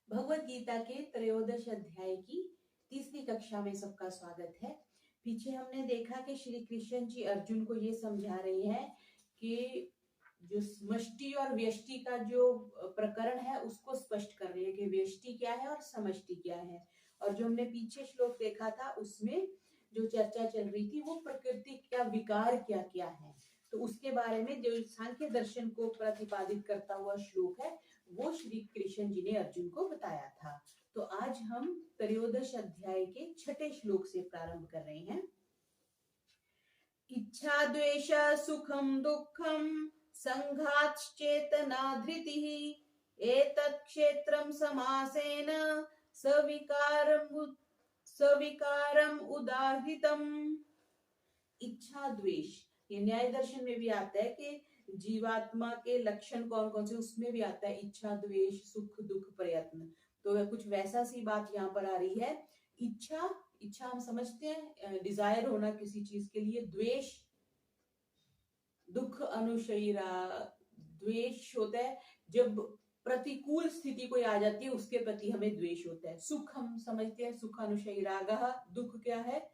भगवत गीता के त्रयोदश अध्याय की तीसरी कक्षा में सबका स्वागत है। पीछे हमने देखा कि श्री कृष्ण जी अर्जुन को ये समझा रहे हैं कि जो समष्टि और व्यष्टि का जो प्रकरण है उसको स्पष्ट कर रहे हैं कि व्यष्टि क्या है और समष्टि क्या है। और जो हमने पीछे श्लोक देखा था उसमें जो चर्चा चल रही थी वो प्रकृति का विकार क्या क्या है, तो उसके बारे में जो सांख्य दर्शन को प्रतिपादित करता हुआ श्लोक है वो श्री कृष्ण जी ने अर्जुन को बताया था। तो आज हम त्रयोदश अध्याय के छठे श्लोक से प्रारंभ कर रहे हैं। इच्छा द्वेष सुखम दुखम संघात चेतना धृतिः एतत् क्षेत्रम समासेन सविकारम उदाहृतम। इच्छा द्वेष ये न्याय दर्शन में भी आता है कि जीवात्मा के लक्षण कौन कौन से, उसमें भी आता है इच्छा द्वेष सुख दुख प्रयत्न। तो कुछ वैसा सी बात यहाँ पर आ रही है। इच्छा इच्छा हम समझते हैं डिजायर होना किसी चीज के लिए। द्वेष दुख अनुशयिरा, द्वेष होता है जब प्रतिकूल स्थिति कोई आ जाती है उसके प्रति हमें द्वेष होता है। सुख हम समझते हैं सुख अनुशयी रागः, दुख क्या है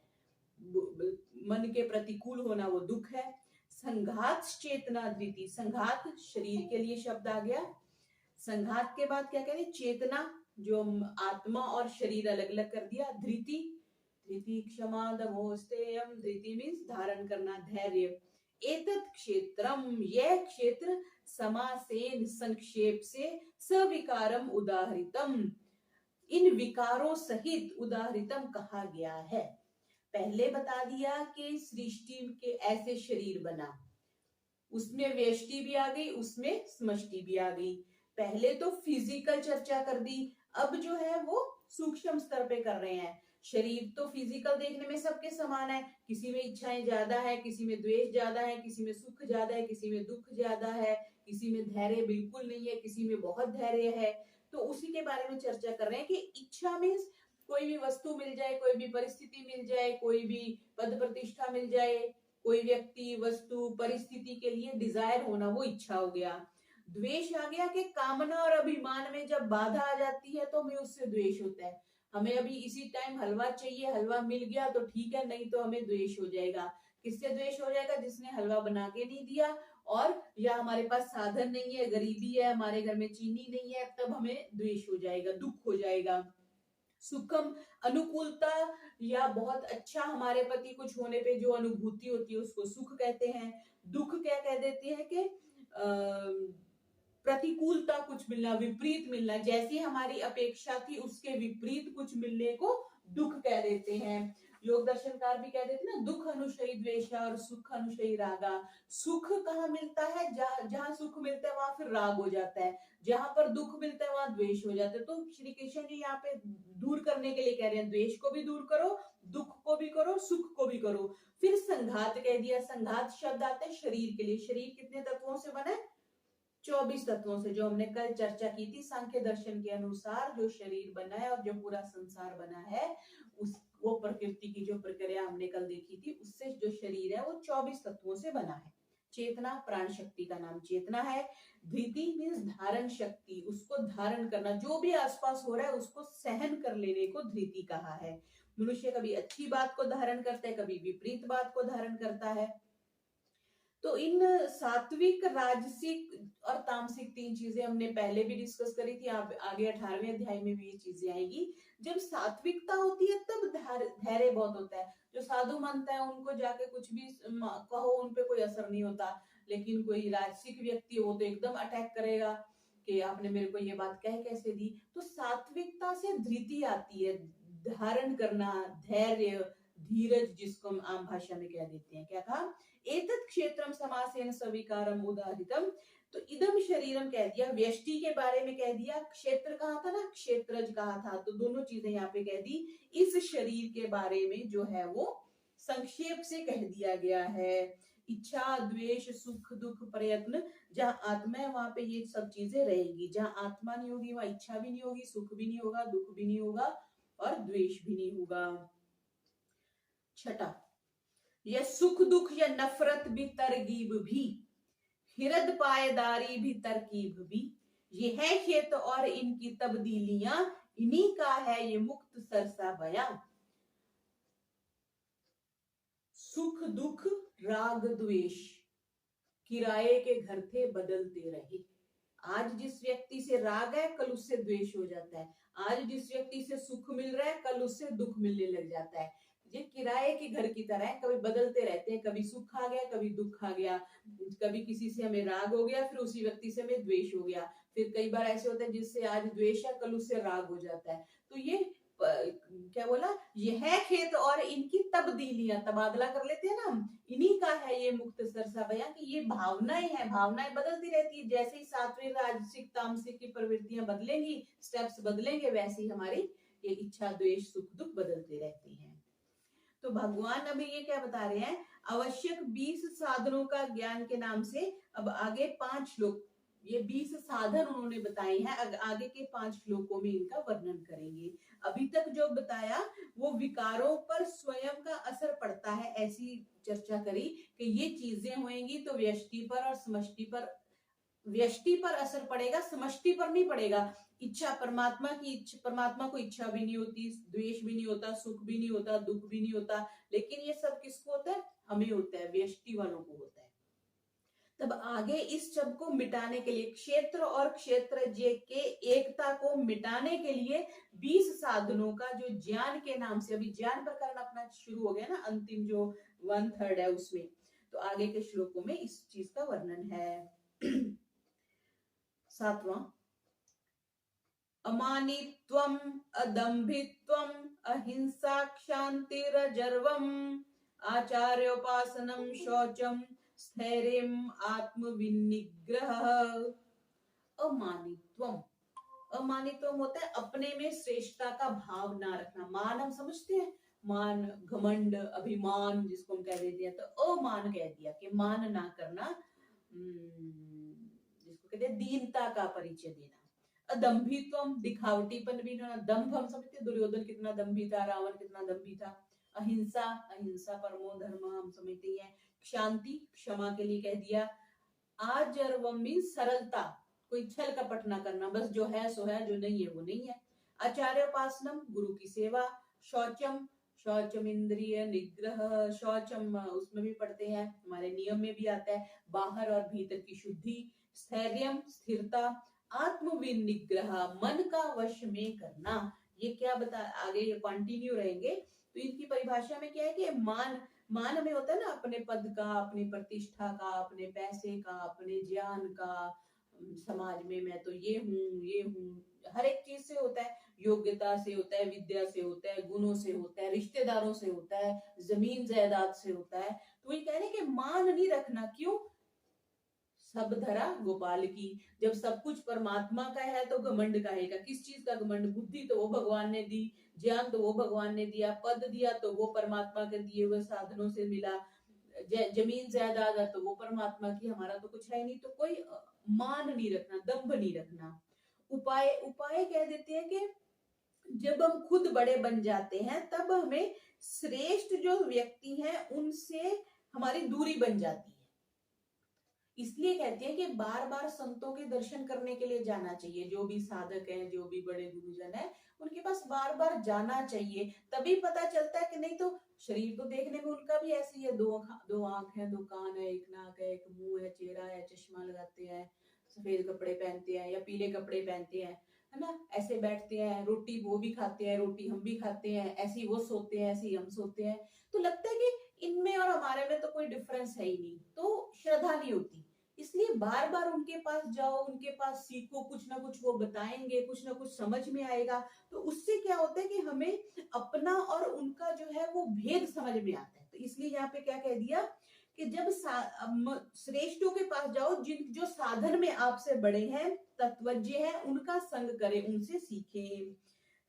मन के प्रतिकूल होना, वो दुख है। संघात चेतना धृति, संघात शरीर के लिए शब्द आ गया। संघात के बाद क्या कह रहे, चेतना जो आत्मा और शरीर अलग अलग कर दिया। धृति धृति क्षमा दमोस्तेयम, धृति मीन्स धारण करना धैर्य। एतत् क्षेत्रम यह क्षेत्र समासेन संक्षेप से सविकारम उदाहृतम, इन विकारों सहित उदाहृतम कहा गया है। पहले बता दिया कि सृष्टि के ऐसे शरीर बना, उसमें व्यष्टि भी आ गई उसमें समष्टि भी आ गई। पहले तो फिजिकल चर्चा कर दी, अब जो है वो सूक्ष्म स्तर पे कर रहे हैं। शरीर तो फिजिकल देखने में सबके समान है, किसी में इच्छाएं ज्यादा है, किसी में द्वेष ज्यादा है, किसी में सुख ज्यादा है, किसी में दुख ज्यादा है, किसी में धैर्य बिल्कुल नहीं है, किसी में बहुत धैर्य है। तो उसी के बारे में चर्चा कर रहे हैं कि इच्छा मीन्स कोई भी वस्तु मिल जाए, कोई भी परिस्थिति मिल जाए, कोई भी पद प्रतिष्ठा मिल जाए, कोई व्यक्ति वस्तु परिस्थिति के लिए डिजायर होना, वो इच्छा हो गया। द्वेष आ गया कि कामना और अभिमान में जब बाधा आ जाती है तो हमें उससे द्वेष होता है। हमें अभी इसी टाइम हलवा चाहिए, हलवा मिल गया तो ठीक है, नहीं तो हमें द्वेष हो जाएगा। किससे द्वेष हो जाएगा? जिसने हलवा बना के नहीं दिया, और या हमारे पास साधन नहीं है, गरीबी है, हमारे घर में चीनी नहीं है, तब हमें द्वेष हो जाएगा, दुख हो जाएगा। सुखम अनुकूलता या बहुत अच्छा हमारे प्रति कुछ होने पे जो अनुभूति होती है उसको सुख कहते हैं। दुख क्या कह देते हैं कि प्रतिकूलता कुछ मिलना, विपरीत मिलना, जैसी हमारी अपेक्षा थी उसके विपरीत कुछ मिलने को दुख कह देते हैं। योग दर्शनकार भी कह देते हैं ना, दुख अनुशयी द्वेष और सुख अनुशयी रागा। सुख कहाँ मिलता है? जहां सुख मिलता है वहां फिर राग हो जाता है, जहां पर दुख मिलता है वहां द्वेष हो जाता है। तो श्री कृष्ण जी यहाँ पे दूर करने के लिए कह रहे हैं, द्वेष को भी दूर करो, दुख को भी करो, सुख को भी करो। फिर संघात कह दिया। संघात शब्द आता है शरीर के लिए। शरीर कितने तत्वों से बना है? 24 तत्वों से, जो हमने कल चर्चा की थी। सांख्य दर्शन के अनुसार जो शरीर बना है और जो पूरा संसार बना है उस वो प्रकृति की जो प्रक्रिया हमने कल देखी थी, उससे जो शरीर है वो 24 तत्वों से बना है। चेतना, प्राण शक्ति का नाम चेतना है। धृति मीन्स धारण शक्ति, उसको धारण करना, जो भी आसपास हो रहा है उसको सहन कर लेने को धृति कहा है। मनुष्य कभी अच्छी बात को धारण करता है, कभी विपरीत बात को धारण करता है। तो इन सात्विक, राजसिक और तामसिक तीन चीजें हमने पहले भी डिस्कस करी थी। आगे 18वें अध्याय में भी ये चीजें आएगी। जब सात्विकता होती है तब धैर्य बहुत होता है। जो साधु मानता है उनको जाके कुछ भी कहो उन पे कोई असर नहीं होता, लेकिन कोई राजसिक व्यक्ति हो तो एकदम अटैक करेगा कि आपने मेरे को ये बात कह कैसे दी। तो सात्विकता से धृति आती है, धारण करना, धैर्य, धीरज, जिसको हम आम भाषा में कह देते हैं। क्या कहा? एतत् क्षेत्रम समासेन सविकारम उदाहृतम। तो इदम शरीरम कह दिया, व्यष्टि के बारे में कह दिया, क्षेत्र कहा था ना, क्षेत्रज कहा था, तो दोनों चीजें यहाँ पे कह दी। इस शरीर के बारे में जो है वो संक्षेप से कह दिया गया है। इच्छा द्वेष सुख दुख प्रयत्न, जहाँ आत्मा है वहां पे ये सब चीजें रहेगी। जहाँ आत्मा नहीं होगी वहां इच्छा भी नहीं होगी, सुख भी नहीं होगा, दुख भी नहीं होगा और द्वेष भी नहीं होगा। छठा, यह सुख दुख या नफरत भी तरकीब भी, हिरद पायदारी भी तरकीब भी, ये है क्षेत्र और इनकी तब्दीलियां, इन्हीं का है ये मुक्त सरसा बयां। सुख दुख राग द्वेष किराए के घर थे बदलते रहे। आज जिस व्यक्ति से राग है कल उससे द्वेष हो जाता है, आज जिस व्यक्ति से सुख मिल रहा है कल उससे दुख मिलने लग जाता है। ये किराए के घर की तरह है, कभी बदलते रहते हैं, कभी सुख आ गया कभी दुख आ गया, कभी किसी से हमें राग हो गया फिर उसी व्यक्ति से हमें द्वेष हो गया, फिर कई बार ऐसे होता है जिससे आज द्वेष है कल उससे राग हो जाता है। तो ये क्या बोला, ये है खेत और इनकी तब्दीलियां, तबादला कर लेते हैं ना हम, इन्हीं का है ये मुक्त सरसा बयां कि ये भावनाएं हैं, भावनाएं बदलती रहती है। जैसे ही सात्विक राजसिक तामसिक की प्रवृत्तियां बदलेंगी, स्टेप्स बदलेंगे, वैसे ही हमारी ये इच्छा द्वेष सुख दुख बदलते रहती हैं। तो भगवान अभी ये क्या बता रहे हैं, आवश्यक 20 साधनों का ज्ञान के नाम से अब आगे 5 श्लोक, ये 20 साधन उन्होंने बताए हैं, आगे के 5 श्लोकों में इनका वर्णन करेंगे। अभी तक जो बताया वो विकारों पर स्वयं का असर पड़ता है, ऐसी चर्चा करी कि ये चीजें होंगी तो व्यष्टि पर और समष्टि पर, व्यष्टि पर असर पड़ेगा, समष्टि पर नहीं पड़ेगा। इच्छा परमात्मा की, परमात्मा को इच्छा भी नहीं होती, द्वेष भी नहीं होता, सुख भी नहीं होता, दुख भी नहीं होता, लेकिन ये सब किसको होता है, हमें होता है, व्यष्टि वालों को होता है। तब आगे इस शब्द को मिटाने के लिए, क्षेत्र और क्षेत्रज्ञ के एकता को मिटाने के लिए 20 साधनों का जो ज्ञान के नाम से, अभी ज्ञान प्रकरण अपना शुरू हो गया ना, अंतिम जो 1/3 है उसमें, तो आगे के श्लोकों में इस चीज का वर्णन है। 7वां, अमानित्वम अदम्भित्वम अहिंसा क्षांतिरजर्वम आचार्योपासनम शौचम स्थैर्यम आत्मविनिग्रह। अमानित्वम, अमानित्वम होता है अपने में श्रेष्ठता का भाव ना रखना। मान हम समझते हैं, मान घमंड अभिमान जिसको हम कह देते हैं, तो अमान कह दिया कि मान ना करना, जिसको कहते हैं दीनता का परिचय देना। अदम्भित्वम, दिखावटीपन भी ना, दंभ हम समझते हैं, दुर्योधन कितना दम्भी था, रावण कितना दम्भी था। अहिंसा, अहिंसा परमो धर्म हम समझते हैं। शांति, क्षमा के लिए कह दिया। आजर्वम मीन्स सरलता, कोई छल कपट ना करना, बस जो है सो है, जो नहीं है वो नहीं है। आचार्योपासनम, गुरु की सेवा। शौचम, शौचम इंद्रिय निग्रह, शौचम उसमें भी पढ़ते हैं, हमारे नियम में भी आता है, बाहर और भीतर की शुद्धि। स्थैर्यम, स्थिरता। आत्मविनिग्रह, मन का वश में करना। ये क्या बता, आगे ये कंटिन्यू रहेंगे। तो इनकी परिभाषा में क्या है कि मान, मान में होता है ना अपने पद का, अपनी प्रतिष्ठा का, अपने पैसे का, अपने ज्ञान का, समाज में मैं तो ये हूँ, हर एक चीज से होता है, योग्यता से होता है, विद्या से होता है, गुणों से होता है, रिश्तेदारों से होता है, जमीन जायदाद से होता है। तो ये कह रहे हैं कि मान नहीं रखना, क्यों, सब धरा गोपाल की। जब सब कुछ परमात्मा का है तो घमंड काहेगा, किस चीज का घमंड, बुद्धि तो वो भगवान ने दी, ज्ञान तो वो भगवान ने दिया, पद दिया तो वो परमात्मा के दिए हुए साधनों से मिला, जमीन जायदाद है तो वो परमात्मा की, हमारा तो कुछ है नहीं। तो कोई मान नहीं रखना, दंभ नहीं रखना। उपाय, उपाय कह देते हैं कि जब हम खुद बड़े बन जाते हैं तब हमें श्रेष्ठ जो व्यक्ति हैं उनसे हमारी दूरी बन जाती है। इसलिए कहते हैं कि बार बार संतों के दर्शन करने के लिए जाना चाहिए। जो भी साधक हैं, जो भी बड़े गुरुजन हैं, उनके पास बार बार जाना चाहिए, तभी पता चलता है कि नहीं तो शरीर तो देखने में उनका भी ऐसे ही है, दो आंख है, दो कान है, एक नाक है, एक मुंह है, चेहरा है, चश्मा लगाते हैं, सफेद कपड़े पहनते हैं या पीले कपड़े पहनते हैं, है ना, ऐसे बैठते हैं, रोटी वो भी खाते हैं, रोटी हम भी खाते हैं, ऐसी वो सोते हैं, ऐसी हम सोते हैं। तो लगता है कि इनमें और हमारे में तो कोई डिफरेंस है ही नहीं, तो श्रद्धा नहीं होती। इसलिए बार बार उनके पास जाओ, उनके पास सीखो, कुछ ना कुछ वो बताएंगे, कुछ ना कुछ समझ में आएगा। तो उससे क्या होता है कि हमें अपना और उनका जो है वो भेद समझ में आता है। तो इसलिए यहाँ पे क्या कह दिया कि जब श्रेष्ठों के पास जाओ, जिन जो साधन में आपसे बड़े हैं, तत्वज्ञ हैं, उनका संग करें, उनसे सीखें।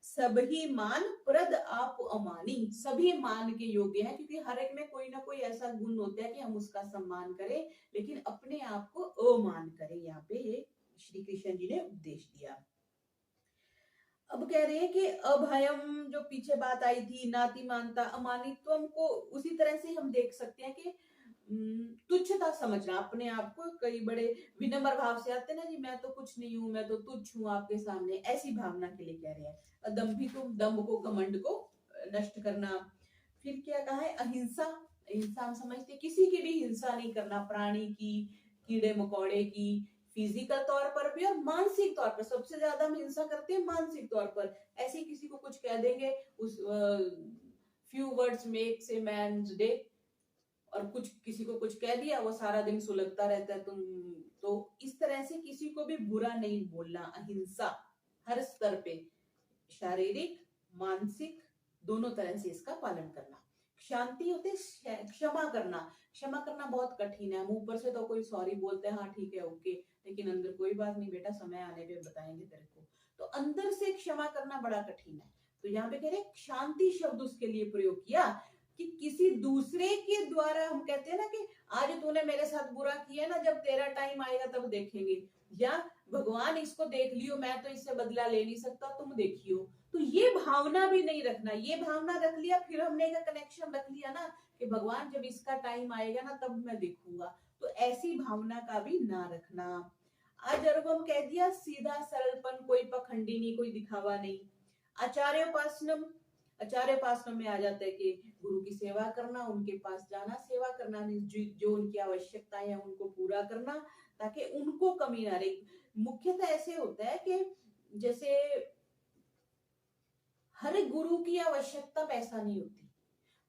सभी मान प्रद आप अमानी, सभी मान के योग्य है, क्योंकि हर एक में कोई ना कोई ऐसा गुण होता है कि हम उसका सम्मान करें, लेकिन अपने आप को अमान करें। यहाँ पे ये श्री कृष्ण जी ने उपदेश दिया। अब कह रहे हैं कि अभयम, जो पीछे बात आई थी, नाति मानता, अमानित्वम को उसी तरह से हम देख सकते हैं कि तुच्छता समझना अपने आप को, कई बड़े विनम्र भाव से आते ना जी, मैं तो कुछ नहीं हूं, मैं तो तुच्छ हूं आपके सामने, ऐसी भावना के लिए कह रहे हैं। दम्भी को, दम्भ को, घमंड को नष्ट करना। फिर क्या कहा है, अहिंसा। अहिंसा हम समझते हैं किसी की भी हिंसा नहीं करना, प्राणी की, कीड़े मकोड़े की, फिजिकल तौर पर भी और मानसिक तौर पर। सबसे ज्यादा हम हिंसा करते हैं मानसिक तौर पर। ऐसे किसी को कुछ कह देंगे, उस few words makes a man's day, और कुछ किसी को कुछ कह दिया, वो सारा दिन सुलगता रहता है तुम। तो इस तरह से किसी को भी बुरा नहीं बोलना, अहिंसा हर स्तर पे, शारीरिक मानसिक दोनों तरह से इसका पालन करना। शांति होते क्षमा करना। क्षमा करना बहुत कठिन है, हम ऊपर से तो कोई सॉरी बोलते हैं, हाँ ठीक है ओके, लेकिन अंदर कोई बात नहीं बेटा, समय आने पे बताएंगे तेरे को। तो अंदर से क्षमा करना बड़ा कठिन है। तो यहाँ पे कह रहे शांति शब्द उसके लिए प्रयोग किया कि किसी दूसरे के द्वारा, हम कहते हैं ना कि आज तूने मेरे साथ बुरा किया ना, जब तेरा टाइम आएगा तब देखेंगे, या भगवान इसको देख लियो, मैं तो इससे बदला ले नहीं सकता, तुम देखियो। तो ये भावना भी नहीं रखना। ये भावना रख लिया, फिर हमने एक कनेक्शन रख लिया ना कि भगवान जब इसका टाइम आएगा ना तब मैं देखूंगा, तो ऐसी भावना का भी ना रखना। आज जब हम कह दिया सीधा सरलपन, कोई पखंडी नहीं, कोई दिखावा नहीं। आचार्योपासनम, आचार्योपासनम में आ जाता है कि गुरु की सेवा करना, उनके पास जाना, सेवा करना, जो उनकी आवश्यकताएं हैं उनको पूरा करना, ताकि उनको कमी ना रहे। मुख्यतः ऐसे होता है कि जैसे हर गुरु की आवश्यकता पैसा नहीं होती,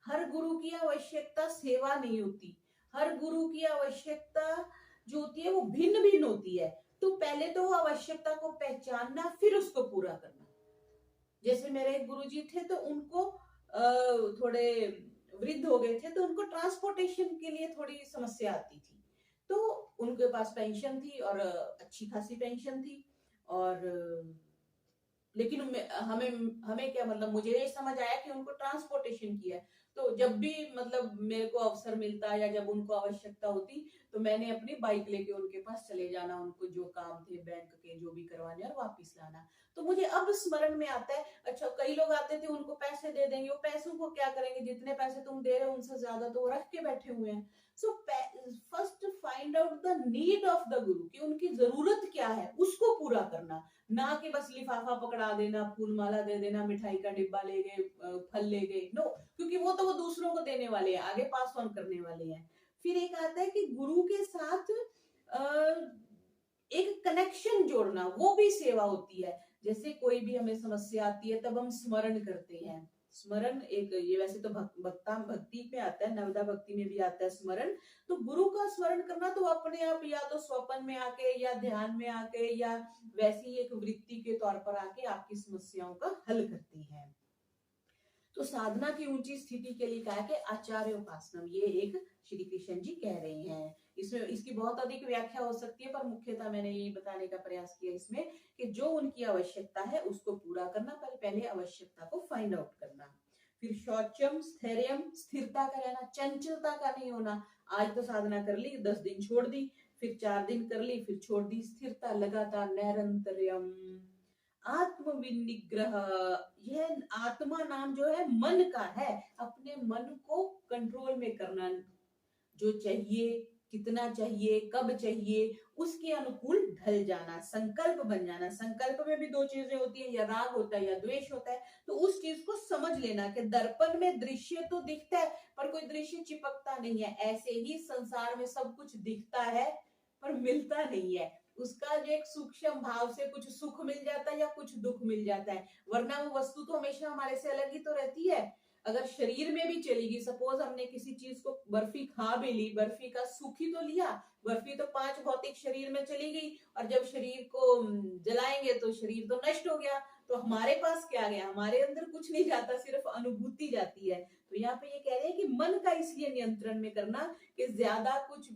हर गुरु की आवश्यकता सेवा नहीं होती, हर गुरु की आवश्यकता जो होती है वो भिन्न भिन्न होती है। तो पहले तो वो आवश्यकता को पहचानना, फिर उसको पूरा करना। जैसे मेरे एक गुरुजी थे, तो उनको थोड़े वृद्ध हो गए थे, तो उनको ट्रांसपोर्टेशन के लिए थोड़ी समस्या आती थी। तो उनके पास पेंशन थी और अच्छी खासी पेंशन थी, और लेकिन हमें हमें क्या मतलब, मुझे ये समझ आया कि उनको ट्रांसपोर्टेशन किया है। तो जब भी मतलब मेरे को अवसर मिलता या जब उनको आवश्यकता होती, तो मैंने अपनी बाइक लेके उनके पास चले जाना, उनको जो काम थे बैंक के जो भी करवाने, और वापस लाना। तो मुझे अब स्मरण में आता है, अच्छा कई लोग आते थे, उनको पैसे दे देंगे, वो पैसों को क्या करेंगे, जितने पैसे तुम दे रहे हो उनसे ज्यादा तो वो रख के बैठे हुए हैं। So first find out the need of the गुरु, कि उनकी जरूरत क्या है, उसको पूरा करना, ना कि बस लिफाफा पकड़ा देना, फूल माला दे देना, मिठाई का डिब्बा ले गए, फल ले गए, नो, क्योंकि वो तो वो दूसरों को देने वाले हैं, आगे पास ऑन करने वाले हैं। फिर एक आता है कि गुरु के साथ एक कनेक्शन जोड़ना, वो भी सेवा होती है। जैसे कोई भी हमें समस्या आती है, तब हम स्मरण करते हैं। स्मरण एक, ये वैसे तो भक्ति में आता है, नवदा भक्ति में भी आता है स्मरण। तो गुरु का स्मरण करना तो अपने आप, या तो स्वप्न में आके, या ध्यान में आके, या वैसी एक वृत्ति के तौर पर आके आपकी समस्याओं का हल करती है। तो साधना की ऊंची स्थिति के लिए कहा कि आचार्य उपासना, ये एक श्री कृष्ण जी कह रहे हैं। इसमें इसकी बहुत अधिक व्याख्या हो सकती है, पर मुख्यतः मैंने यही बताने का प्रयास किया इसमें कि जो उनकी आवश्यकता है उसको पूरा करना, पहले आवश्यकता को फाइंड आउट करना। फिर शौचम स्थैर्यम, स्थिरता का रहना, चंचलता का नहीं होना। आज तो साधना कर ली, 10 दिन छोड़ दी, फिर 4 दिन कर ली, फिर छोड़ दी। स्थिरता, लगातार, नैरंतर्यम। आत्म विनिग्रह, यह आत्मा नाम जो है मन का है, अपने मन को कंट्रोल में करना, जो चाहिए, कितना चाहिए, कब चाहिए, उसके अनुकूल ढल जाना, संकल्प बन जाना। संकल्प में भी 2 चीजें होती है, या राग होता है या द्वेष होता है। तो उस चीज को समझ लेना कि दर्पण में दृश्य तो दिखता है, पर कोई दृश्य चिपकता नहीं है। ऐसे ही संसार में सब कुछ दिखता है पर मिलता नहीं है। उसका जो एक सूक्ष्म भाव से कुछ सुख मिल जाता है या कुछ दुख मिल जाता है, वरना वो वस्तु तो हमेशा हमारे से अलग ही तो रहती है। अगर शरीर में भी चलेगी, सपोज हमने किसी चीज को, बर्फी खा भी ली, बर्फी का सुख ही तो लिया, बर्फी तो 5 भौतिक शरीर में चली गई, और जब शरीर को जलाएंगे तो शरीर तो नष्ट हो गया। तो हमारे पास क्या गया, हमारे अंदर कुछ नहीं जाता, सिर्फ अनुभूति जाती है। तो यहाँ पे ये कह रहे हैं कि मन का इसलिए नियंत्रण में करना कि ज्यादा कुछ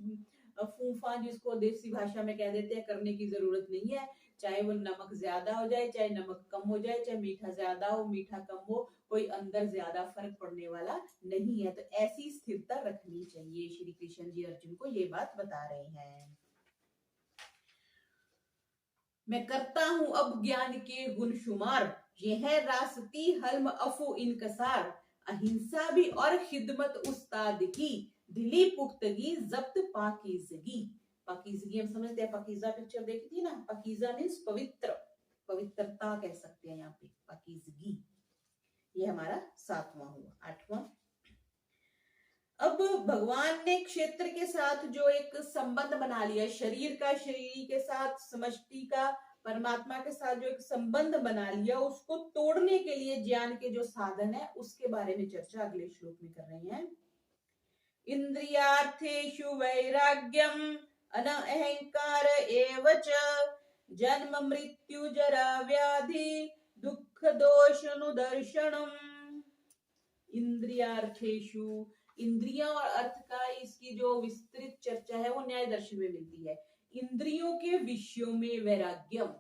फूफा, जिसको देसी भाषा में कह देते हैं, करने की जरूरत नहीं है। चाहे वो नमक ज्यादा हो जाए, चाहे नमक कम हो जाए, चाहे मीठा ज्यादा हो, मीठा कम हो, कोई अंदर ज्यादा फर्क पड़ने वाला नहीं है। तो ऐसी स्थिरता रखनी चाहिए। श्री कृष्ण जी अर्जुन को ये बात बता रहे हैं। मैं करता हूं अब ज्ञान के गुण शुमार, ये है रास्ती हल्म अफो इनकसार, अहिंसा भी और खिदमत उस्ताद की, दिली पुख्तगी जब्त पाकीज़गी। पाकीज़गी हम समझते हैं, पाकीज़ा पिक्चर देखी थी ना, पाकीज़ा मीन्स पवित्र, पवित्रता कह सकते हैं यहाँ पे, पाकीज़गी। ये हमारा 7वां हुआ। 8वां, अब भगवान ने क्षेत्र के साथ जो एक संबंध बना लिया, शरीर का शरीर के साथ, समष्टि का परमात्मा के साथ जो एक संबंध बना लिया, उसको तोड़ने के लिए ज्ञान के जो साधन है उसके बारे में चर्चा अगले श्लोक में कर रहे हैं। इंद्रियार्थेषु वैराग्यम अनअहंकार एव च जन्म मृत्यु जरा व्याधि दुख दोष अनुदर्शनम। इंद्रियार्थेषु, इंद्रियों और अर्थ का इसकी जो विस्तृत चर्चा है वो न्याय दर्शन में मिलती है। इंद्रियों के विषयों में वैराग्यम,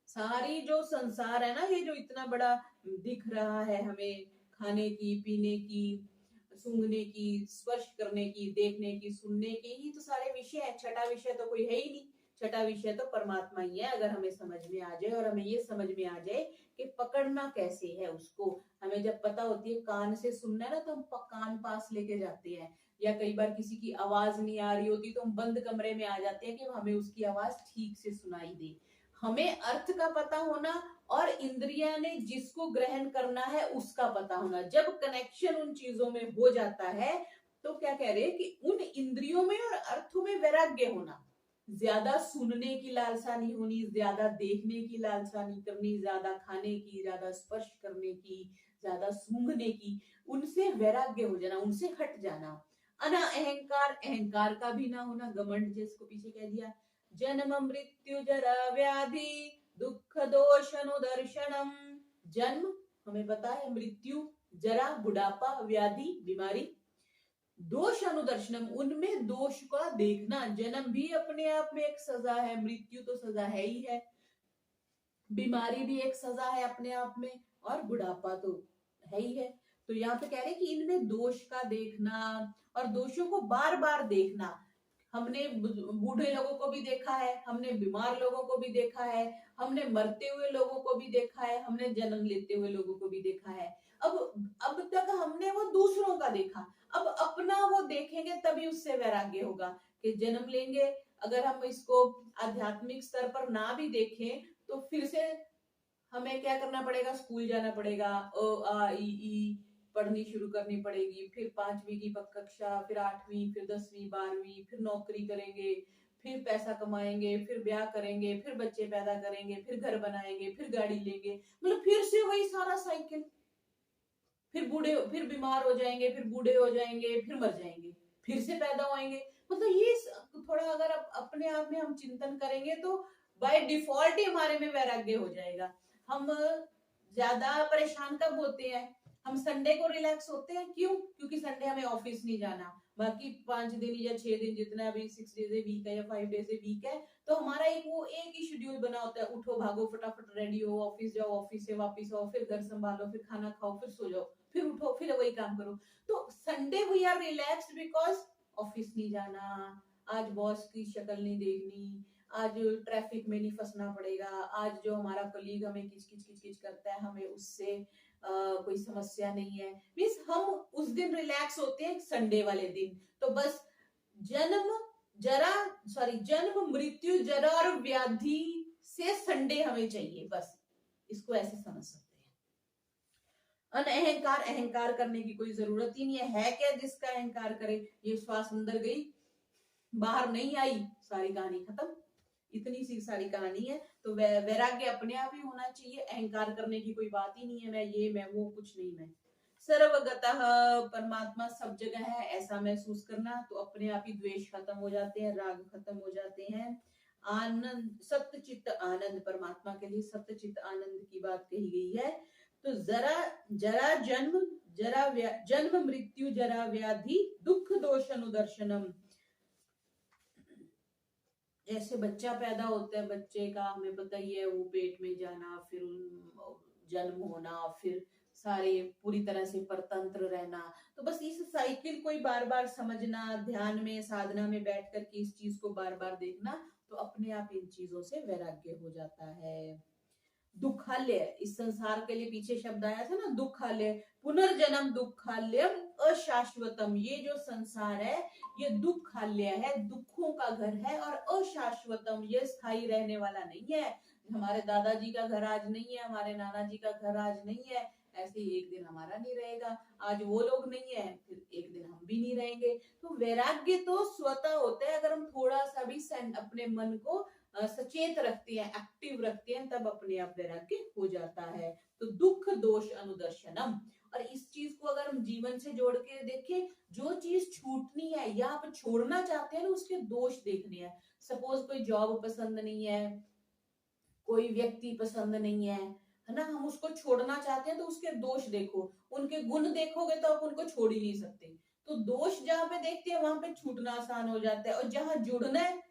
सारी जो संसार है ना, ये जो इतना बड़ा दिख रहा है हमें, खाने की, पीने की, सूंघने की, स्पर्श करने की, देखने की, सुनने की, ही तो सारे विषय है। छठा विषय तो कोई है ही नहीं, छठा विषय तो परमात्मा ही है। अगर हमें समझ में आ जाए और हमें ये समझ में आ जाए कि पकड़ना कैसे है उसको, हमें जब पता होती है कान से सुनना है ना, तो हम कान पास लेके जाते हैं, या कई बार किसी की आवाज नहीं आ रही होती तो हम बंद कमरे में आ जाते हैं कि हमें उसकी आवाज ठीक से सुनाई दे। हमें अर्थ का पता होना और इंद्रिया ने जिसको ग्रहण करना है उसका पता होना, जब कनेक्शन उन चीजों में हो जाता है तो क्या कह रहे हैं कि उन इंद्रियों में और अर्थों में वैराग्य होना। ज्यादा सुनने की लालसा नहीं होनी, ज्यादा देखने की लालसा नहीं करनी, ज्यादा खाने की, ज्यादा स्पर्श करने की, ज्यादा सूंघने की, उनसे वैराग्य हो जाना, उनसे हट जाना। अना अहंकार, अहंकार का भी ना होना, घमंड जिसको पीछे कह दिया। जन्म मृत्यु जरा व्याधि दुख दोष अनुदर्शनम। जन्म हमें पता है, मृत्यु, जरा बुढ़ापा, व्याधि बीमारी, दोष अनुदर्शनम उनमें दोष का देखना। जन्म भी अपने आप में एक सजा है, मृत्यु तो सजा है ही है, बीमारी भी एक सजा है अपने आप में, और बुढ़ापा तो है ही है। तो यहाँ पे कह रहे हैं कि इनमें दोष का देखना और दोषों को बार बार देखना। हमने बूढ़े लोगों को भी देखा है, हमने बीमार लोगों को भी देखा है, हमने मरते हुए लोगों को भी देखा है, हमने जन्म लेते हुए लोगों को भी देखा है। अब तक हमने वो दूसरों का देखा, अब अपना वो देखेंगे तभी उससे वैराग्य होगा। कि जन्म लेंगे, अगर हम इसको आध्यात्मिक स्तर पर ना भी देखें तो फिर से हमें क्या करना पड़ेगा, स्कूल जाना पड़ेगा, अ आ इ ई पढ़नी शुरू करनी पड़ेगी, फिर 5वीं की कक्षा, फिर 8वीं, फिर 10वीं, 12वीं, फिर नौकरी करेंगे, फिर पैसा कमाएंगे, फिर ब्याह करेंगे, फिर बच्चे पैदा करेंगे, फिर घर बनाएंगे, फिर गाड़ी लेंगे, मतलब फिर से वही सारा साइकिल। फिर बूढ़े, फिर बीमार हो जाएंगे, फिर बूढ़े हो जाएंगे, फिर मर जाएंगे, फिर से पैदा होएंगे। मतलब ये थोड़ा अगर अपने आप में हम चिंतन करेंगे तो बाय डिफॉल्ट ही हमारे में वैराग्य हो जाएगा। हम ज्यादा परेशान कब होते हैं, हम संडे को रिलैक्स होते हैं, क्यों? क्योंकि संडे हमें ऑफिस नहीं जाना, बाकी 5 दिन या 6 दिन जितना भी 6 डेज ए वीक है या 5 डेज ए वीक है, तो हमारा एक ही शेड्यूल बना होता है, उठो भागो फटाफट रेडी हो, ऑफिस जाओ, ऑफिस से वापस आओ, फिर घर संभालो, फिर खाना खाओ, फिर सो जाओ, फिर उठो, फिर वही काम करो। तो Sunday we are relaxed because office नहीं जाना, आज बॉस की शक्ल नहीं देखनी, आज ट्रैफिक में नहीं फंसना पड़ेगा, आज जो हमारा कलीग हमें किच किच किच किच करता है हमें उससे कोई समस्या नहीं है। मीन्स हम उस दिन रिलैक्स होते हैं संडे वाले दिन। तो बस जन्म मृत्यु जरा और व्याधि से संडे हमें चाहिए, बस इसको ऐसे समझ सकते हैं। अनअहंकार, अहंकार करने की कोई जरूरत ही नहीं है क्या जिसका अहंकार करे। ये श्वास अंदर गई बाहर नहीं आई, सारी कहानी खत्म, इतनी सी सारी कहानी है। तो वैराग्य अपने आप ही होना चाहिए, अहंकार करने की कोई बात ही नहीं है, मैं ये मैं वो कुछ नहीं, मैं सर्वगतः परमात्मा सब जगह है ऐसा महसूस करना। तो अपने आप ही द्वेष खत्म हो जाते हैं, राग खत्म हो जाते हैं। आनंद, सत्य चित्त आनंद, परमात्मा के लिए सत्य चित्त आनंद की बात कही गई है। तो जन्म मृत्यु जरा व्याधि दुख दोष अनुदर्शनम। जैसे बच्चा पैदा होता है, बच्चे का हमें पता ही है, वो पेट में जाना, फिर जन्म होना, फिर सारे पूरी तरह से परतंत्र रहना। तो बस इस साइकिल को ही बार बार समझना, ध्यान में साधना में बैठ कर के इस चीज को बार बार देखना, तो अपने आप इन चीजों से वैराग्य हो जाता है। दुखालय, इस संसार के लिए पीछे शब्द आया था ना, दुखालय, पुनर्जन्म दुखालयम अशाश्वतम, ये जो संसार है ये दुखालय है, दुखों का घर है, और अशाश्वतम, ये स्थायी रहने वाला नहीं है। हमारे दादाजी का घर आज नहीं है, हमारे नाना जी का घर आज नहीं है, ऐसे ही एक दिन हमारा नहीं रहेगा। आज वो लोग नहीं है, फिर एक दिन हम भी नहीं रहेंगे। तो वैराग्य तो स्वतः होता है, अगर हम थोड़ा सा भी अपने मन को सचेत रखते हैं, एक्टिव रखते हैं, तब अपने आप वैराग्य हो जाता है। तो दुख दोष अनुदर्शनम, और इस चीज को अगर हम जीवन से जोड़ के देखें, जो चीज छूटनी है या आप छोड़ना चाहते हैं ना, उसके दोष देखने हैं। सपोज कोई जॉब पसंद नहीं है, कोई व्यक्ति पसंद नहीं है ना, हम उसको छोड़ना चाहते हैं तो उसके दोष देखो, उनके गुण देखोगे तो आप उनको छोड़ ही नहीं सकते। तो दोष जहां पे देखते हैं वहां पे छूटना आसान हो जाता है, और जहां जुड़ना है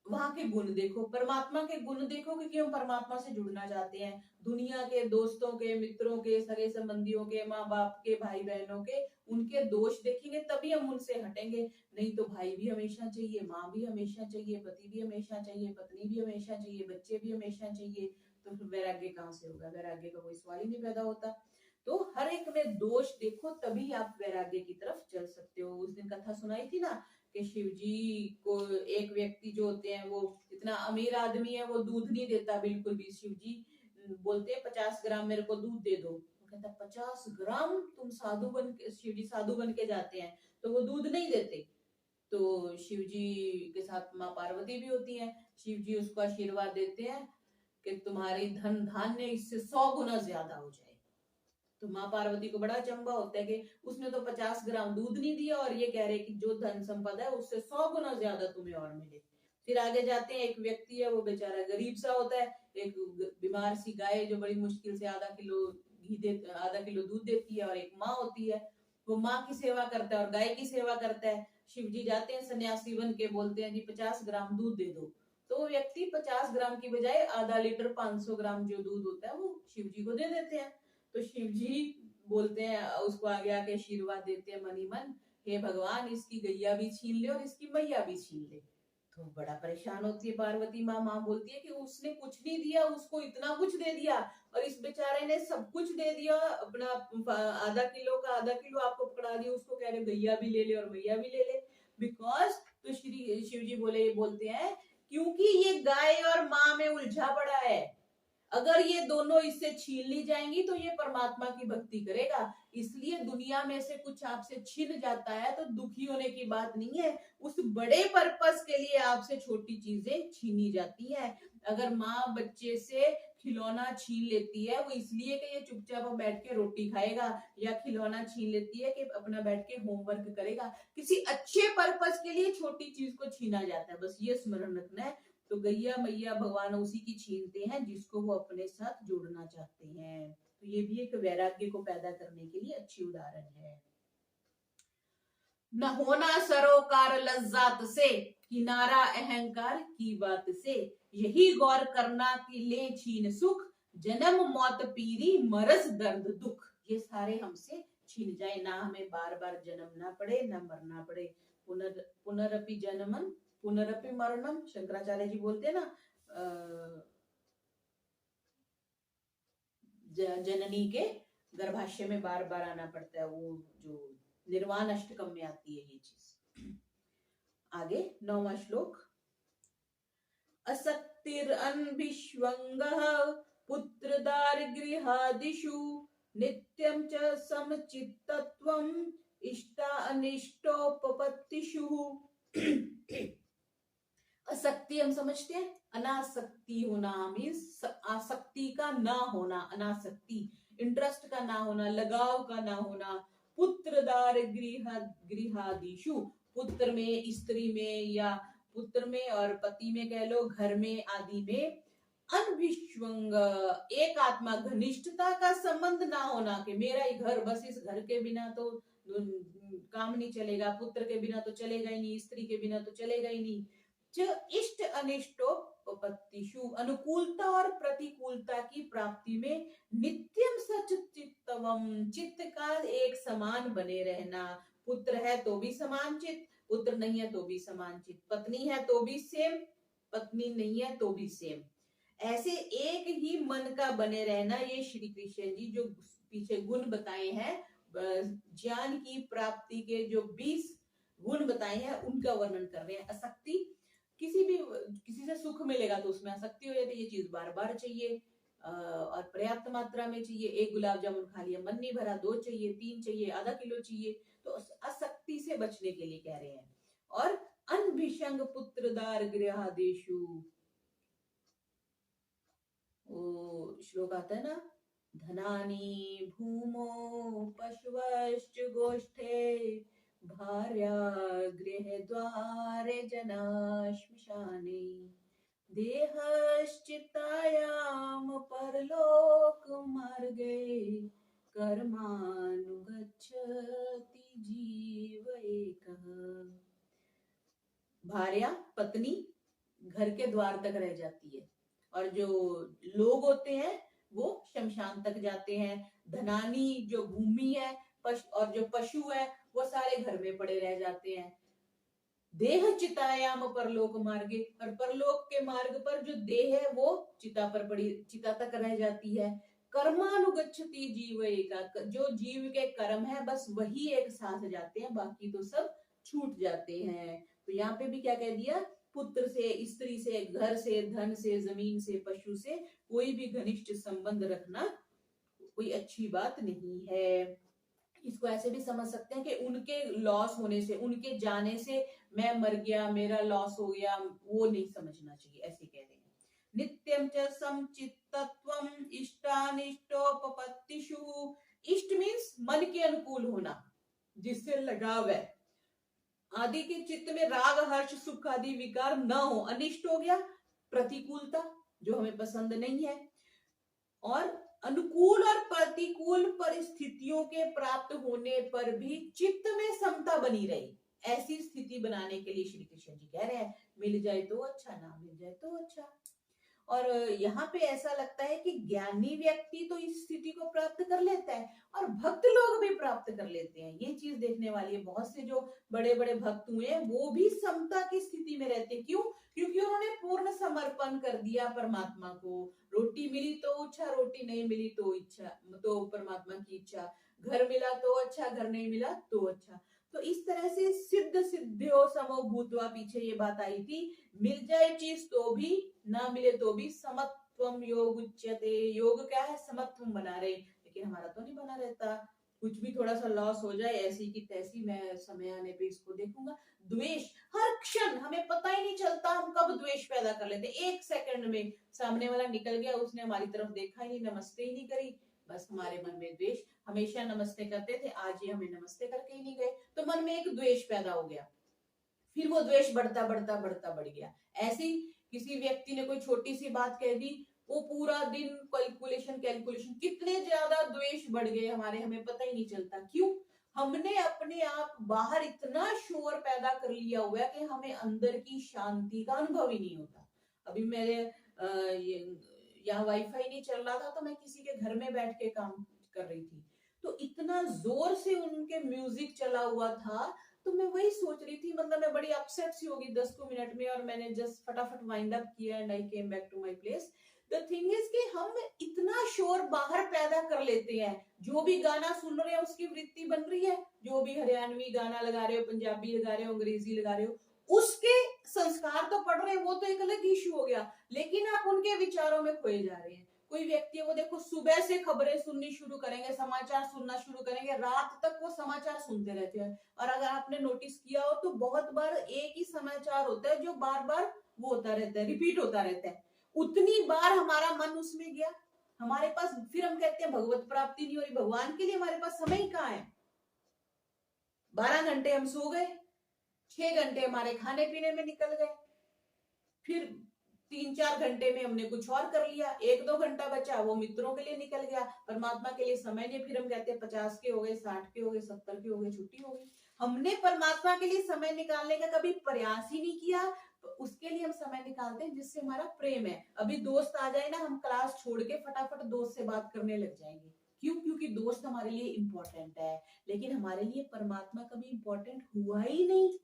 वहां के गुण देखो, परमात्मा के गुण देखो, क्योंकि हम परमात्मा से जुड़ना चाहते हैं। दुनिया के, दोस्तों के, मित्रों के, सगे संबंधियों के, माँ बाप के, भाई बहनों के, उनके दोष देखेंगे तभी हम उनसे हटेंगे। नहीं तो भाई भी हमेशा चाहिए, माँ भी हमेशा चाहिए, पति भी हमेशा चाहिए, पत्नी भी हमेशा चाहिए, बच्चे भी हमेशा चाहिए, तो फिर वैराग्य कहाँ से होगा? वैराग्य का कोई सवाल ही नहीं पैदा होता। तो हर एक में दोष देखो, तभी आप वैराग्य की तरफ चल सकते हो। उस दिन कथा सुनाई थी ना कि शिव जी को एक व्यक्ति जो होते हैं, वो इतना अमीर आदमी है, वो दूध नहीं देता बिल्कुल भी। शिव जी बोलते हैं 50 ग्राम मेरे को दूध दे दो, वो कहता 50 ग्राम? तुम साधु बन के, शिव जी साधु बन के जाते हैं तो वो दूध नहीं देते। तो शिव जी के साथ माँ पार्वती भी होती है, शिव जी उसको आशीर्वाद देते हैं कि तुम्हारी धन धान्य इससे 100 गुना ज्यादा हो जाए। तो माँ पार्वती को बड़ा अचंभा होता है कि उसने तो 50 ग्राम दूध नहीं दिया, और ये कह रहे कि जो धन संपदा है उससे 100 गुना ज्यादा तुम्हें और मिले। फिर आगे जाते हैं, एक व्यक्ति है, वो बेचारा गरीब सा होता है, एक बीमार सी गाय जो बड़ी मुश्किल से आधा किलो दूध देती है, और एक माँ होती है, वो माँ की सेवा करता है और गाय की सेवा करता है। शिव जी जाते हैं सन्यासी बन के, बोलते हैं जी 50 ग्राम दूध दे दो। तो वो व्यक्ति 50 ग्राम की बजाय आधा लीटर 500 ग्राम जो दूध होता है वो शिव जी को दे देते हैं। तो शिव जी बोलते हैं, उसको आगे आके आशीर्वाद देते हैं मनी मन, हे भगवान, इसकी गैया भी छीन ले और इसकी मैया भी छीन ले। तो बड़ा परेशान होती है पार्वती माँ। माँ बोलती है कि उसने कुछ नहीं दिया, उसको इतना कुछ दे दिया, और इस बेचारे ने सब कुछ दे दिया, अपना आधा किलो का आधा किलो आपको पकड़ा दिया, उसको कह रहे गैया भी ले ले और मैया भी ले ले। बिकॉज तो श्री शिव जी बोलते हैं क्योंकि ये गाय और माँ में उलझा पड़ा है, अगर ये दोनों इससे छीन ली जाएंगी तो ये परमात्मा की भक्ति करेगा। इसलिए दुनिया में से कुछ आपसे छीन जाता है तो दुखी होने की बात नहीं है, उस बड़े पर्पस के लिए आपसे छोटी चीजें छीनी जाती हैं। अगर माँ बच्चे से खिलौना छीन लेती है वो इसलिए कि ये चुपचाप बैठ के रोटी खाएगा, या खिलौना छीन लेती है कि अपना बैठ के होमवर्क करेगा, किसी अच्छे पर्पस के लिए छोटी चीज को छीना जाता है, बस ये स्मरण रखना है। तो गैया मैया भगवान उसी की छीनते हैं जिसको वो अपने साथ जोड़ना चाहते हैं। तो ये भी एक वैराग्य को पैदा करने के लिए अच्छी उदाहरण है। न होना सरोकार लज्जात से, किनारा अहंकार की बात से, यही गौर करना कि ले छीन सुख, जन्म मौत पीरी मरस दर्द दुख। ये सारे हमसे छीन जाए, ना हमें बार बार जन्मना पड़े, ना मरना पड़े। पुनरपि जन्मन पुनरपि मरणम, शंकराचार्य जी बोलते हैं ना, जननी के गर्भाशय में बार बार आना पड़ता है, वो जो निर्वाण अष्टकम में आती है ये चीज। आगे 9वां श्लोक, असक्तिरन्विष्वंगः पुत्र दारिगृहादिषु, नित्यं च समचित्तत्वम् इष्टा अनिष्टोपपत्तिषु। असक्ति हम समझते हैं, अनासक्ति होना मीन्स आसक्ति का ना होना, अनासक्ति इंटरेस्ट का ना होना, लगाव का ना होना। पुत्रदार गृहादिषु, पुत्र में, स्त्री में, या पुत्र में और पति में कह लो, घर में आदि में। अनभिष्वंग, एक आत्मा, घनिष्ठता का संबंध ना होना कि मेरा ही घर, बस इस घर के बिना तो काम नहीं चलेगा, पुत्र के बिना तो चलेगा ही नहीं, स्त्री के बिना तो चलेगा ही नहीं। इष्ट अनिष्टोपपत्तिषु, अनुकूलता और प्रतिकूलता की प्राप्ति में। नित्यम सच चित्तवम, चित्त का एक समान बने रहना। पुत्र है तो भी समान चित्त, पुत्र नहीं है तो भी समान चित्त, पत्नी है तो भी सेम, पत्नी नहीं है तो भी सेम। ऐसे एक ही मन का बने रहना, ये श्री कृष्ण जी जो पीछे गुण बताए हैं, ज्ञान की प्राप्ति के जो 20 गुण बताए हैं उनका वर्णन कर रहे हैं। आसक्ति, किसी से सुख मिलेगा तो उसमें आसक्ति हो जाती है, ये चीज बार बार चाहिए और पर्याप्त मात्रा में चाहिए। एक गुलाब जामुन खा लिया मन नहीं भरा, 2 चाहिए, 3 चाहिए, आधा किलो चाहिए, तो आसक्ति से बचने के लिए कह रहे हैं। और अनभिषंग पुत्रदार गृहादेशु, वो श्लोक आता है ना, धनानि भूमो पशुवश्च गोष्ठे भार्या गृह द्वारे जना श्मशाने देहश्चितायाम परलोक मार्गे कर्मानुगच्छति जीव एकः। भार्या पत्नी घर के द्वार तक रह जाती है और जो लोग होते हैं वो शमशान तक जाते हैं। धनानी जो भूमि है, और जो पशु है वो सारे घर में पड़े रह जाते हैं। देह चितायाम परलोक मार्गे, और परलोक के मार्ग पर जो देह है वो चिता पर पड़ी, चिता तक रह जाती है। कर्मानुगच्छति जीव एका, जो जीव के कर्म है बस वही एक साथ जाते हैं, बाकी तो सब छूट जाते हैं। तो यहाँ पे भी क्या कह दिया, पुत्र से, स्त्री से, घर से, धन से, जमीन से, पशु से कोई भी घनिष्ठ संबंध रखना कोई अच्छी बात नहीं है। इसको ऐसे भी समझ सकते हैं कि उनके लॉस होने से, उनके जाने से मैं मर गया, मेरा लॉस हो गया, वो नहीं समझना चाहिए, ऐसे कह रहे हैं। नित्यम च समचित्तत्वम इष्टानिष्टोपपत्तिषु, इष्ट मीन्स मन के अनुकूल होना, जिससे लगाव है। आदि के चित्त में राग हर्ष सुख आदि विकार न हो। अनिष्ट हो गया प्रतिकूलता, जो हमें पसंद नहीं है। और अनुकूल और प्रतिकूल परिस्थितियों के प्राप्त होने पर भी चित्त में समता बनी रही, ऐसी स्थिति बनाने के लिए श्री कृष्ण जी कह रहे हैं, मिल जाए तो अच्छा, ना मिल जाए तो अच्छा। और यहाँ पे ऐसा लगता है कि ज्ञानी व्यक्ति तो इस स्थिति को प्राप्त कर लेता है और भक्त लोग भी प्राप्त कर लेते हैं। ये चीज देखने वाली है। बहुत से जो बड़े बड़े भक्त हुए हैं वो भी समता की स्थिति में रहते हैं। क्यों? क्योंकि उन्होंने पूर्ण समर्पण कर दिया परमात्मा को। रोटी मिली तो अच्छा, रोटी नहीं मिली तो इच्छा, तो परमात्मा की इच्छा। घर मिला तो अच्छा, घर नहीं मिला तो अच्छा। तो इस तरह से सिद्ध सिद्ध्यो समो भूत्वा, पीछे ये बात आई थी, मिल जाए चीज तो भी, ना मिले तो भी समत्वम योग उच्यते। योग क्या है? समत्वम बना रहे। लेकिन हमारा तो नहीं बना रहता, कुछ भी थोड़ा सा लॉस हो जाए ऐसी की तैसी, मैं समय आने पे इसको देखूंगा। द्वेष हर क्षण, हमें पता ही नहीं चलता हम कब द्वेष पैदा कर लेते। एक सेकंड में सामने वाला निकल गया, उसने हमारी तरफ देखा ही नहीं, नमस्ते ही नहीं करी, बस हमारे मन में द्वेष। हमेशा नमस्ते करते थे, आज ये हमें नमस्ते करके ही नहीं गए, तो मन में एक द्वेष पैदा हो गया। फिर वो द्वेष बढ़ता बढ़ता बढ़ता बढ़ गया। ऐसी किसी व्यक्ति ने कोई छोटी सी बात कह दी, वो पूरा दिन कैलकुलेशन कैलकुलेशन, कितने ज्यादा द्वेष बढ़ गए हमारे, हमें पता ही नहीं चलता। क्यों? हमने अपने आप बाहर इतना शोर पैदा कर लिया हुआ है कि हमें अंदर की शांति का अनुभव ही नहीं होता। अभी मेरे यहाँ वाईफाई नहीं चल रहा था, तो मैं किसी के घर में बैठ के काम कर रही थी, तो इतना जोर से उनके म्यूजिक चला हुआ था, तो मैं वही सोच रही थी, मतलब मैं बड़ी अपसेट सी होगी 10 मिनट में, और मैंने जस्ट फटाफट वाइंड अप किया and I came back to my place. The thing is कि हम इतना शोर बाहर पैदा कर लेते हैं, जो भी गाना सुन रहे हैं उसकी वृत्ति बन रही है, जो भी हरियाणवी गाना लगा रहे हो, पंजाबी लगा रहे हो, अंग्रेजी लगा रहे हो, उसके संस्कार तो पड़ रहे हैं, वो तो एक अलग इशू हो गया, लेकिन आप उनके विचारों में खोए जा रहे हैं। कोई व्यक्ति है वो देखो, सुबह से खबरें सुननी शुरू करेंगे, समाचार सुनना शुरू करेंगे, रात तक वो समाचार सुनते रहते हैं। और अगर आपने नोटिस किया हो तो बहुत बार एक ही समाचार होता है जो बार बार वो होता रहता है, रिपीट होता रहता है। उतनी बार हमारा मन उसमें गया, हमारे पास, फिर हम कहते हैं भगवत प्राप्ति नहीं हो रही। भगवान के लिए हमारे पास समय कहाँ है? 12 घंटे हम सो गए, 6 घंटे हमारे खाने पीने में निकल गए, फिर 3-4 घंटे में हमने कुछ और कर लिया, 1-2 घंटा बचा वो मित्रों के लिए निकल गया, परमात्मा के लिए समय नहीं। फिर हम कहते हैं 50 के हो गए, 60 के हो गए, 70 के हो गए, छुट्टी हो गई। हमने परमात्मा के लिए समय निकालने का कभी प्रयास ही नहीं किया। तो उसके लिए हम समय निकालते हैं जिससे हमारा प्रेम है। अभी दोस्त आ जाए ना, हम क्लास छोड़ के फटाफट दोस्त से बात करने लग जाएंगे। क्यों? क्योंकि दोस्त हमारे लिए इंपॉर्टेंट है, लेकिन हमारे लिए परमात्मा कभी इंपॉर्टेंट हुआ ही नहीं।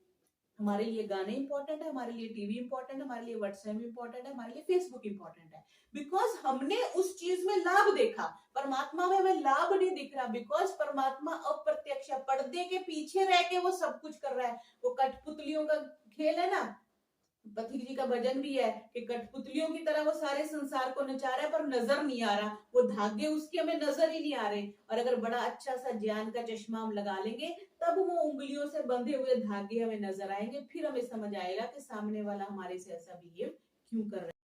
हमारे लिए गाने इंपॉर्टेंट है, हमारे लिए टीवी इंपॉर्टेंट है, हमारे लिए व्हाट्सएप इंपॉर्टेंट है, हमारे लिए फेसबुक इंपॉर्टेंट है, बिकॉज हमने उस चीज में लाभ देखा। परमात्मा में हमें लाभ नहीं दिख रहा, बिकॉज परमात्मा अप्रत्यक्ष है, पर्दे के पीछे रह के वो सब कुछ कर रहा है। वो कठपुतलियों का खेल है ना, पथिक जी का भजन भी है कि कठपुतलियों की तरह वो सारे संसार को नचा रहा है पर नजर नहीं आ रहा, वो धागे उसके हमें नजर ही नहीं आ रहे। और अगर बड़ा अच्छा सा ज्ञान का चश्मा हम लगा लेंगे तब वो उंगलियों से बंधे हुए धागे हमें नजर आएंगे, फिर हमें समझ आएगा कि सामने वाला हमारे से ऐसा बिहेव क्यों कर रहा है।